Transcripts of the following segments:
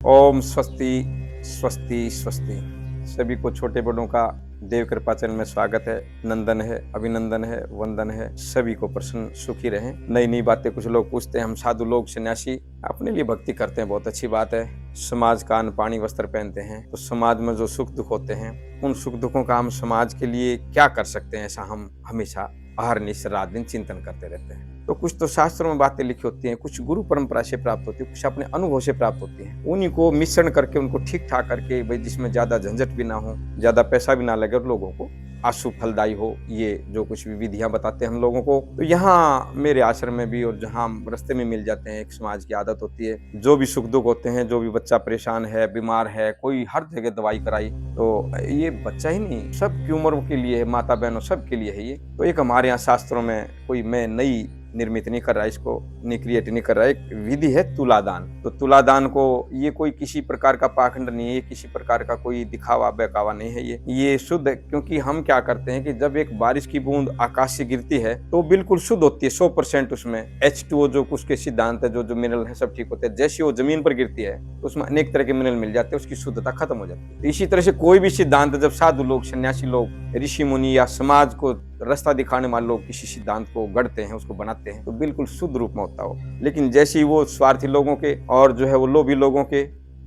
ओम स्वस्ति स्वस्ति स्वस्ति। सभी को छोटे बड़ों का देव कृपा चैनल में स्वागत है। नंदन है, अभिनंदन है, वंदन है। सभी को प्रसन्न सुखी रहें। नई नई बातें कुछ लोग पूछते हैं, हम साधु लोग सन्यासी अपने लिए भक्ति करते हैं, बहुत अच्छी बात है। समाज का अन्न पानी वस्त्र पहनते हैं, तो समाज में जो सुख दुख होते हैं उन सुख दुखों का हम समाज के लिए क्या कर सकते हैं, ऐसा हम हमेशा अहरनिश रात दिन चिंतन करते रहते हैं। तो कुछ तो शास्त्रों में बातें लिखी होती हैं, कुछ गुरु परंपरा से प्राप्त होती है, कुछ अपने अनुभव से प्राप्त होती हैं। उन्हीं को मिश्रण करके उनको ठीक ठाक करके भाई जिसमें ज्यादा झंझट भी ना हो, ज्यादा पैसा भी ना लगे और लोगों को आशु फलदायी हो, ये जो कुछ भी विधियां बताते हैं हम लोगों को। तो यहाँ मेरे आश्रम में भी और जहाँ हम रास्ते में मिल जाते हैं, एक समाज की आदत होती है, जो भी सुख दुख होते हैं, जो भी बच्चा परेशान है, बीमार है, कोई हर जगह दवाई कराई, तो ये बच्चा ही नहीं सबकी उम्र के लिए है, माता बहनों सबके लिए है ये। तो एक हमारे यहाँ शास्त्रों में, कोई मैं नई निर्मित नहीं कर रहा, इसको नहीं क्रिएट नहीं कर रहा, एक विधि है तुलादान। तो तुलादान को ये कोई किसी प्रकार का पाखंड नहीं है, ये किसी प्रकार का कोई दिखावा बहकावा नहीं है, ये शुद्ध है। क्योंकि हम क्या करते हैं कि जब एक बारिश की बूंद आकाश से गिरती है तो बिल्कुल शुद्ध होती है, 100% उसमें H2O जो उसके सिद्धांत है, जो मिनरल है सब ठीक होते हैं। जैसे वो जमीन पर गिरती है तो उसमें अनेक तरह के मिनरल मिल जाते हैं, उसकी शुद्धता खत्म हो जाती है। तो इसी तरह से कोई भी सिद्धांत जब साधु लोग, सन्यासी लोग, ऋषि मुनि या समाज को रास्ता दिखाने वाले लोग किसी सिद्धांत को गढ़ते हैं, उसको बनाते हैं, तो बिल्कुल शुद्ध रूप में होता हो। लेकिन जैसे ही वो स्वार्थी लोगों के और जो है वो लोभी लोगों के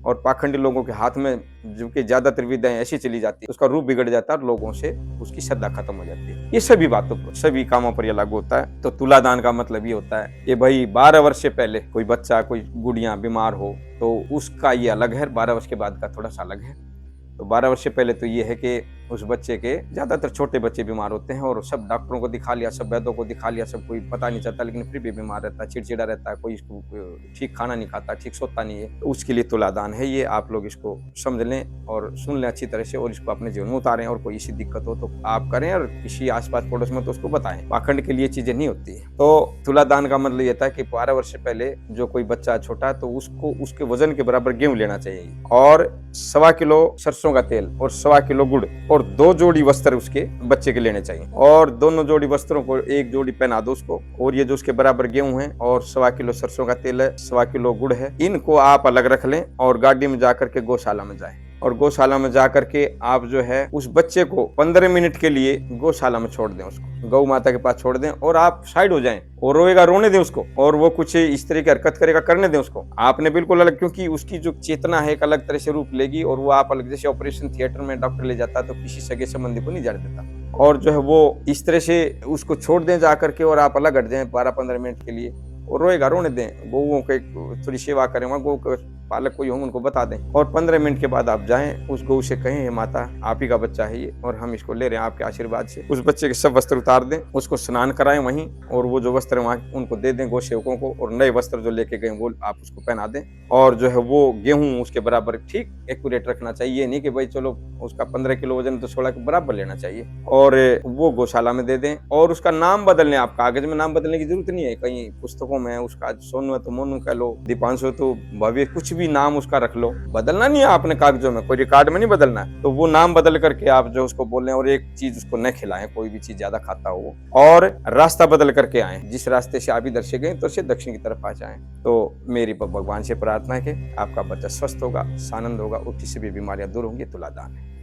और पाखंडी लोगों के हाथ में जिनके ज्यादातर विद्याएं ऐसी चली जाती है, उसका रूप बिगड़ जाता है और लोगों से उसकी श्रद्धा खत्म हो जाती है। ये सभी बातों पर, सभी कामों पर यह लागू होता है। तो तुलादान का मतलब ये होता है कि भाई 12 वर्ष से पहले कोई बच्चा, कोई गुड़िया बीमार हो तो उसका ये अलग है, 12 वर्ष के बाद का थोड़ा सा अलग है। तो 12 वर्ष से पहले तो ये है कि उस बच्चे के, ज्यादातर छोटे बच्चे बीमार होते हैं और सब डॉक्टरों को दिखा लिया, सब वैद्यों को दिखा लिया, सब कोई पता नहीं चलता, लेकिन फिर भी बीमार रहता है, चिड़चिड़ा रहता है, कोई इसको ठीक खाना नहीं खाता, ठीक सोता नहीं है। तो उसके लिए तुलादान है। ये आप लोग इसको समझ लें और सुन लें अच्छी तरह से और इसको अपने जीवन में उतारें। और कोई ऐसी दिक्कत हो तो आप करें और किसी आसपास पड़ोस में तो उसको बताएं। पाखंड के लिए चीजें नहीं होती है। तो तुलादान का मतलब ये था कि 12 वर्ष से पहले जो कोई बच्चा छोटा है तो उसको उसके वजन के बराबर गेहूं लेना चाहिए और 1.25 किलो सरसों का तेल और 1.25 किलो गुड़ और 2 जोड़ी वस्त्र उसके बच्चे के लेने चाहिए। और दोनों जोड़ी वस्त्रों को एक जोड़ी पहना दो उसको। और ये जो उसके बराबर गेहूं है और 1.25 किलो सरसों का तेल है, 1.25 किलो गुड़ है, इनको आप अलग रख लें और गाड़ी में जाकर के गौशाला में जाएं। और गौशाला में जाकर के आप जो है उस बच्चे को 15 मिनट के लिए गौशाला में छोड़ दें, उसको गौ माता के पास छोड़ दें और आप साइड हो जाएं। और रोएगा, रोने दें उसको, और वो कुछ इस तरह की हरकत करेगा, करने दें उसको। आपने बिल्कुल अलग, क्योंकि उसकी जो चेतना है एक अलग तरह से रूप लेगी और वो आप अलग, जैसे ऑपरेशन थिएटर में डॉक्टर ले जाता है तो किसी सगे संबंधी को नहीं जाने देता। और जो है वो इस तरह से उसको छोड़ दें जाकर के और आप अलग हट जाएं 12-15 मिनट के लिए। और रोएगा, रोने दें, गौओं के थोड़ी सेवा करें, वहाँ गौ के पालक कोई होंगे उनको बता दें। और 15 मिनट के बाद आप जाएं, उस गौ से कहें, माता आप ही का बच्चा है ये और हम इसको ले रहे हैं आपके आशीर्वाद से। उस बच्चे के सब वस्त्र उतार दें, उसको स्नान कराएं वहीं, और वो जो वस्त्र वहाँ उनको दे दें गौ सेवकों को, और नए वस्त्र जो लेके गए वो आप उसको पहना दें। और जो है वो गेहूं उसके बराबर ठीक एक्यूरेट रखना चाहिए, ये नहीं कि भाई चलो उसका 15 किलो वजन तो 16 के बराबर लेना चाहिए। और वो गौशाला में दे दें और उसका नाम बदल लें। आप कागज में नाम बदलने की जरूरत नहीं है, कहीं पुस्तकों में उसका सोनू है तो मोनू कह लो, दीपांशु है तो भव्य, कुछ भी नाम उसका रख लो। बदलना नहीं है आपने कागजों में, कोई रिकॉर्ड में नहीं बदलना है। तो वो नाम बदल करके आप जो उसको बोलें, और एक चीज उसको न खिलाएं, कोई भी चीज ज्यादा खाता हो, और रास्ता बदल करके आए, जिस रास्ते से आप इधर से गए तो से दक्षिण की तरफ आ जाएं। तो मेरी भगवान से प्रार्थना है कि आपका बच्चा स्वस्थ होगा, सानंद होगा और किसी भी बीमारियां दूर होंगी। तुलादान है।